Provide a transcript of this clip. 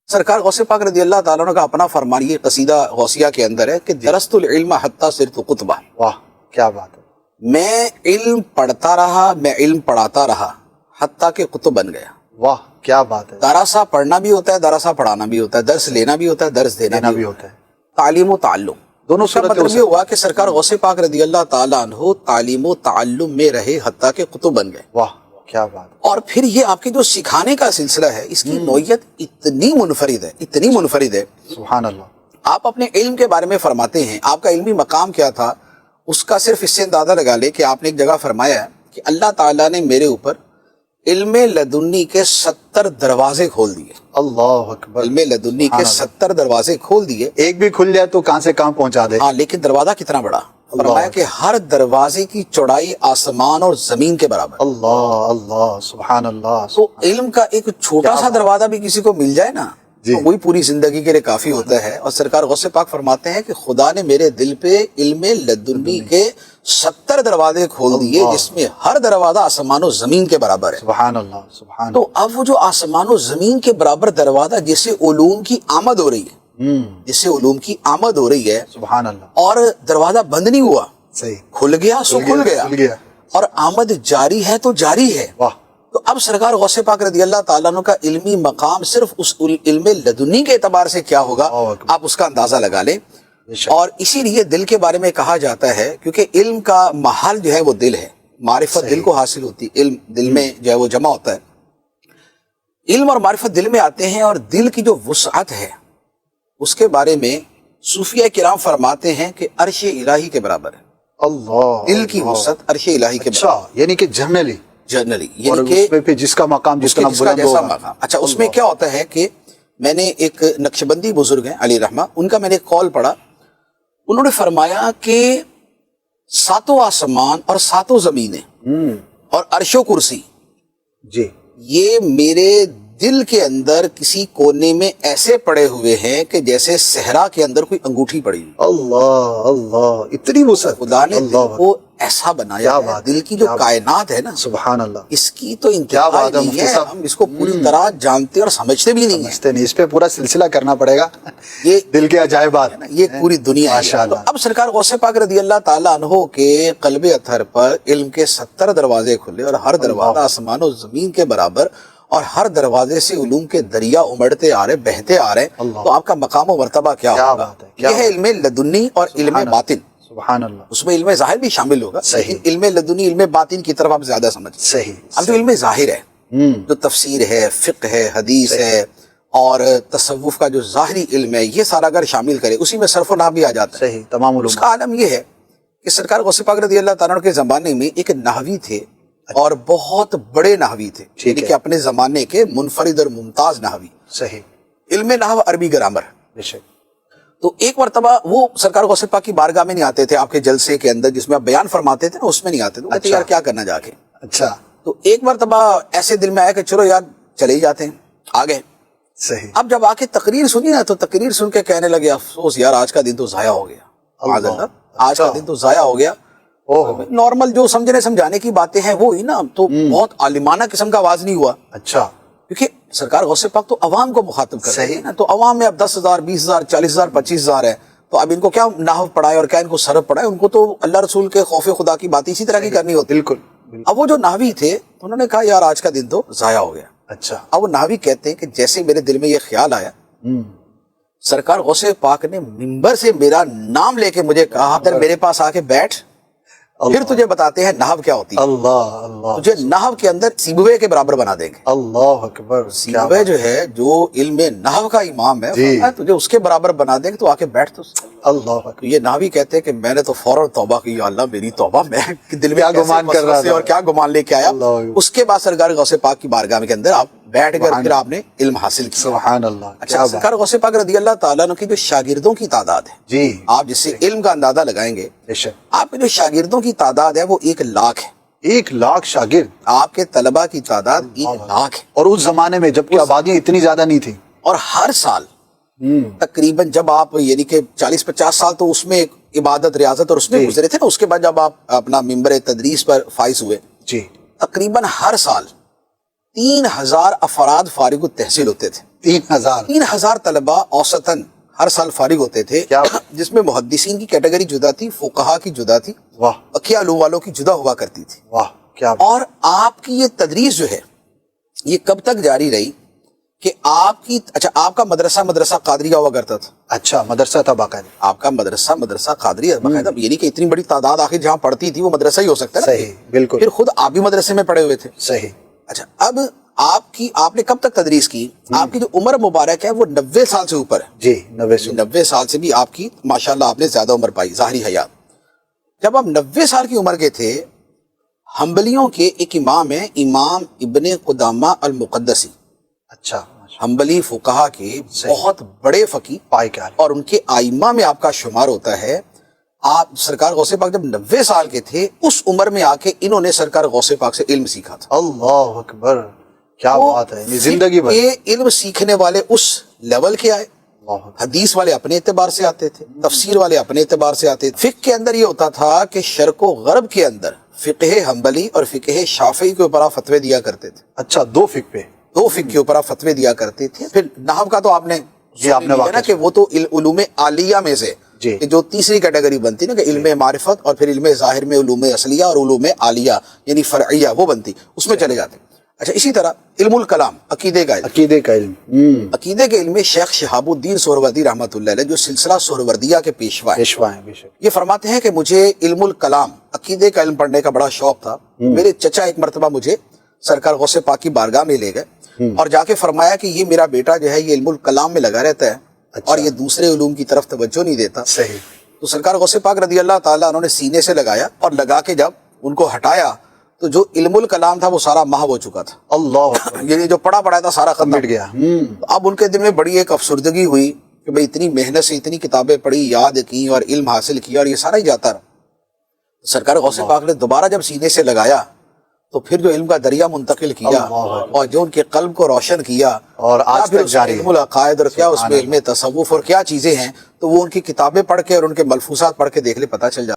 سرکار غوث پاک رضی اللہ تعالیٰ عنہ کا اپنا فرمان یہ قصیدہ غوثیہ کے اندر ہے کہ درست العلم حتی صرت قطبہ، واہ کیا بات ہے، میں علم پڑھتا رہا، میں علم پڑھاتا رہا حتیٰ کہ قطب بن گیا۔ واہ کیا بات ہے، دراسہ پڑھنا بھی ہوتا ہے، دراسہ پڑھانا بھی ہوتا ہے، درس لینا بھی ہوتا ہے، درس دینا بھی ہوتا ہے، تعلیم و تعلم دونوں کا صورتیں مطلب یہ ہوا کہ سرکار غوث پاک رضی اللہ تعالیٰ عنہ تعلیم و تعلم میں رہے حتیٰ کہ قطب بن گئے۔ واہ کیا بات ہے، اور پھر یہ آپ کے جو سکھانے کا سلسلہ ہے اس کی نوعیت اتنی منفرد ہے، اتنی منفرد ہے۔ سبحان اللہ، آپ اپنے علم کے بارے میں فرماتے ہیں آپ کا علمی مقام کیا تھا، اس کا صرف اس سے اندازہ لگا لے کہ آپ نے ایک جگہ فرمایا ہے کہ اللہ تعالیٰ نے میرے اوپر علم لدنی کے 70 دروازے کھول دیے۔ اللہ اکبر، علم لدنی کے 70 دروازے کھول دیے، ایک بھی کھل جائے تو کہاں سے کہاں پہنچا دے۔ ہاں لیکن دروازہ کتنا بڑا، فرمایا کہ ہر دروازے کی چوڑائی آسمان اور زمین کے برابر۔ اللہ اللہ سبحان اللہ، تو علم کا ایک چھوٹا سا دروازہ بھی کسی کو مل جائے نا تو وہی پوری زندگی کے لیے کافی ہوتا ہے۔ اور سرکار غوث پاک فرماتے ہیں کہ خدا نے میرے دل پہ علم لدنی کے 70 دروازے کھول دیے جس میں ہر دروازہ آسمان و زمین کے برابر ہے۔ سبحان اللہ سبحان تو اب وہ جو آسمان و زمین کے برابر دروازہ جس سے علوم کی آمد ہو رہی ہے، اللہ، جس سے علوم کی آمد ہو رہی ہے سبحان اللہ، اور دروازہ بند نہیں ہوا، صحیح، کھل گیا سو کھل گیا اور آمد جاری ہے تو جاری ہے۔ واہ تو اب سرکار غوث پاک رضی اللہ تعالیٰ عنہ کا علمی مقام صرف اس علم لدنی کے اعتبار سے کیا ہوگا آپ اس کا اندازہ لگا لیں۔ اور اسی لیے دل کے بارے میں کہا جاتا ہے کیونکہ علم کا محل جو ہے وہ دل ہے، معرفت دل کو حاصل ہوتی، علم دل میں جو ہے وہ جمع ہوتا ہے، علم اور معرفت دل میں آتے ہیں۔ اور دل کی جو وسعت ہے اس کے بارے میں صوفیہ کرام فرماتے ہیں کہ عرش الہی کے برابر ہے۔ اللہ، دل کی وسعت عرش الہی کے برابر، اچھا یعنی کہ جنرلی جنرلی اور یعنی اس کہ میں پھر جس کا مقام اس کے جتنا جس کا بلند جیسا ہوگا۔ مقام۔ اچھا اس میں کیا ہوتا ہے کہ میں نے ایک نقشبندی بزرگ ہیں علی رحمہ، ان کا میں نے ایک قول پڑھا، انہوں نے فرمایا کہ 7 آسمان اور 7 زمینیں اور عرش و کرسی جی یہ میرے دل کے اندر کسی کونے میں ایسے پڑے ہوئے ہیں کہ جیسے صحرا کے اندر کوئی انگوٹھی پڑی ہوئی۔ اللہ اللہ، اتنی وسعت، خدا نے دل کو ایسا بنایا ہے، دل کی جو کائنات ہے نا سبحان اللہ، اس کی تو انتہا نہیں ہے، ہم اس کو پوری طرح جانتے اور سمجھتے بھی نہیں ہیں۔ اس پہ پورا سلسلہ کرنا پڑے گا، یہ دل کے عجائبات، یہ پوری دنیا ہے۔ ماشاءاللہ۔ تو اب سرکار غوث پاک رضی اللہ تعالیٰ عنہ کے قلب اطہر پر علم کے 70 دروازے کھلے اور ہر دروازہ آسمان و زمین کے برابر، اور ہر دروازے سے علوم کے دریا امڑتے آ رہے، بہتے آ رہے، تو آپ کا مقام و مرتبہ کیا ہوگا؟ یہ ہے علم لدنی اور علم باطن۔ سبحان اللہ، اس میں علم ظاہر بھی شامل ہوگا، لیکن علم لدنی علم باطن کی طرف آپ زیادہ سمجھیں۔ صحیح، اب جو علم ظاہر ہے، جو تفسیر ہے، فقہ ہے، حدیث ہے اور تصوف کا جو ظاہری علم ہے، یہ سارا اگر شامل کرے اسی میں صرف و نحو بھی آ جاتا ہے۔ صحیح، تمام علوم۔ اس کا عالم یہ ہے کہ سرکار غوث پاک رضی اللہ تعالیٰ عنہ کے زمانے میں ایک نحوی تھے اور بہت بڑے نحوی تھے، یعنی کہ اپنے زمانے کے منفرد اور ممتاز نحوی۔ صحیح، علم نحو عربی گرامر۔ بے شک، تو ایک مرتبہ وہ سرکار غوث پاک کی بارگاہ میں نہیں آتے تھے، آپ کے جلسے کے اندر جس میں آپ بیان فرماتے تھے نا اس میں نہیں آتے تھے، کہتے یار کیا کرنا جا کے۔ اچھا، تو ایک مرتبہ ایسے دل میں آیا کہ چلو یار چلے ہی جاتے ہیں، آگے۔ صحیح، اب جب آ کے تقریر سنی نا تو تقریر سن کے کہنے لگے افسوس یار آج کا دن تو ضائع ہو گیا، معاذ اللہ، آج کا دن تو ضائع ہو گیا۔ نارمل جو سمجھنے سمجھانے کی باتیں ہیں وہ ہی نا، تو بہت عالمانہ قسم کا آواز نہیں ہوا، اچھا، کیونکہ سرکار غوث پاک تو عوام کو مخاطب کر رہے ہیں نا، تو عوام میں اب 10,000 20,000 40,000 25,000 ہے، تو اب ان کو کیا نحو پڑھائے اور کیا ان کو صرف پڑھائے، ان کو تو اللہ رسول کے خوف خدا کی بات اسی طرح کی کرنی ہوتی۔ بالکل۔ اب وہ جو نحوی تھے انہوں نے کہا یار آج کا دن تو ضائع ہو گیا۔ اچھا، اب وہ نحوی کہتے ہیں کہ جیسے میرے دل میں یہ خیال آیا، سرکار غوث پاک نے منبر سے میرا نام لے کے مجھے کہا ادھر میرے پاس آ کے بیٹھ، پھر تجھے بتاتے ہیں نحو کیا ہوتی ہے، اللہ اللہ، تجھے نحو کے اندر سیبوے کے برابر بنا دیں گے۔ اللہ اکبر، سیبوے جو ہے جو علم نحو کا امام ہے، فرمایا تجھے اس کے برابر بنا دیں گے تو آ کے بیٹھ۔ تو اللہ اکبر، یہ نحوی کہتے ہیں کہ میں نے تو فوراً توبہ کی، یا اللہ میری توبہ، میں دل میں کیا گمان کر رہا تھا اور کیا گمان لے کے آیا۔ اس کے بعد سرکار غوث پاک کی بارگاہ کے اندر آپ بیٹھ کر پھر آپ نے علم حاصل کیا۔ سبحان اللہ، اچھا، سرکار غوث پاک رضی اللہ تعالیٰ عنہ کی جو شاگردوں کی تعداد ہے، جی، آپ جس سے علم کا اندازہ لگائیں گے، بے شک، آپ کے جو شاگردوں کی تعداد ہے وہ 1,00,000 ہے۔ 1,00,000 شاگرد، آپ کے طلبہ کی تعداد 1,00,000 ہے، اور اس زمانے میں جبکہ آبادیاں اتنی زیادہ نہیں تھی، اور ہر سال تقریباً جب آپ یعنی کہ 40-50 سال تو اس میں عبادت ریاضت اور اس میں گزرے تھے نا، اس کے بعد جب آپ اپنا منبر تدریس پر فائز ہوئے، جی، تقریباً ہر سال 3,000 افراد فارغ التحصیل ہوتے تھے. 3,000. 3,000 طلبہ اوسطاً ہر سال فارغ ہوتے تھے, کیا جس میں محدثین کی کیٹیگری جدا تھی, فقہا کی جدا تھی, واہ فقیہ علوم والوں کی جدا ہوا کرتی تھی. واہ کیا اور آپ کی یہ تدریس جو ہے یہ کب تک جاری رہی کہ آپ کا مدرسہ قادریہ ہوا کرتا تھا. اچھا مدرسہ تھا باقاعدہ. آپ کا مدرسہ قادریہ باقاعدہ, یہ نہیں کہ اتنی بڑی تعداد آخر جہاں پڑھتی تھی وہ مدرسہ ہی ہو سکتا ہے نا. صحیح بالکل پھر خود آپ بھی مدرسے میں پڑھے ہوئے تھے. صحیح. اچھا اب آپ نے کب تک تدریس کی؟ آپ کی جو عمر مبارک ہے وہ 90 سال سے اوپر ہے. جی 90 سال سے بھی آپ کی ماشاءاللہ آپ نے زیادہ عمر پائی ظاہری حیات. جب آپ 90 سال کی عمر کے تھے, حنبلیوں کے ایک امام ہیں, امام ابن قدامہ المقدسی. اچھا حنبلی فقہا کے بہت بڑے فقیہ پائے کیا اور ان کے ائمہ میں آپ کا شمار ہوتا ہے. آپ سرکار غوث پاک جب 90 سال کے تھے اس عمر میں آ کے انہوں نے سرکار غوث پاک سے علم سیکھا تھا. اللہ اکبر کیا وہ بات ہے. یعنی زندگی بھر یہ علم سیکھنے والے اس لیول کے آئے. اللہ حدیث والے اپنے اعتبار سے آتے تھے, تفسیر والے اپنے اعتبار سے آتے تھے. فقہ کے اندر یہ ہوتا تھا کہ شرق و غرب کے اندر فقہ حنبلی اور فقہ شافعی کے اوپر آپ فتوے دیا کرتے تھے. اچھا 2 فقہ پہ 2 فقہ کے اوپر آپ فتوے دیا کرتے تھے. پھر نحو کا تو آپ نے جی آپ نے نا واقعہ کہ وہ تو علوم عالیہ میں سے جی کہ جو تیسری کیٹیگری بنتی نا کہ علم معرفت اور پھر علم ظاہر میں علوم اصلیہ اور علوم عالیہ یعنی فرعیہ وہ بنتی, اس میں چلے جاتے. اچھا اسی طرح علم الکلام عقیدے کا علم, عقیدے کا علم عقیدے کے علم میں شیخ شہاب الدین سہروردی رحمۃ اللہ علیہ جو سلسلہ سہروردیہ کے پیشوا ہیں, پیشوا ہیں بے شک. یہ فرماتے ہیں کہ مجھے علم الکلام عقیدے کا علم پڑھنے کا بڑا شوق تھا. میرے چچا ایک مرتبہ مجھے سرکار غوث پاک کی بارگاہ میں لے گئے اور جا کے فرمایا کہ یہ میرا بیٹا جو ہے یہ علم الکلام میں لگا رہتا ہے اور یہ دوسرے علوم کی طرف توجہ نہیں دیتا. صحیح. تو سرکار غوث پاک رضی اللہ تعالیٰ انہوں نے سینے سے لگایا اور لگا کے جب ان کو ہٹایا تو جو علم الکلام تھا وہ سارا محو ہو چکا تھا. اللہ اکبر. یعنی جو پڑھا تھا سارا ختم مٹ گیا. اب ان کے دل میں بڑی ایک افسردگی ہوئی کہ بھئی اتنی محنت سے اتنی کتابیں پڑھی, یاد کی اور علم حاصل کیا اور یہ سارا ہی جاتا رہا. سرکار غوث پاک نے دوبارہ جب سینے سے لگایا تو پھر جو علم کا دریا منتقل کیا اور جو ان کے قلب کو روشن کیا اور آج تک جاری ہے. علم العقائد اور کیا اس میں علم تصوف اور کیا چیزیں ہیں, تو وہ ان کی کتابیں پڑھ کے اور ان کے ملفوظات پڑھ کے دیکھ لے پتہ چل جاتا.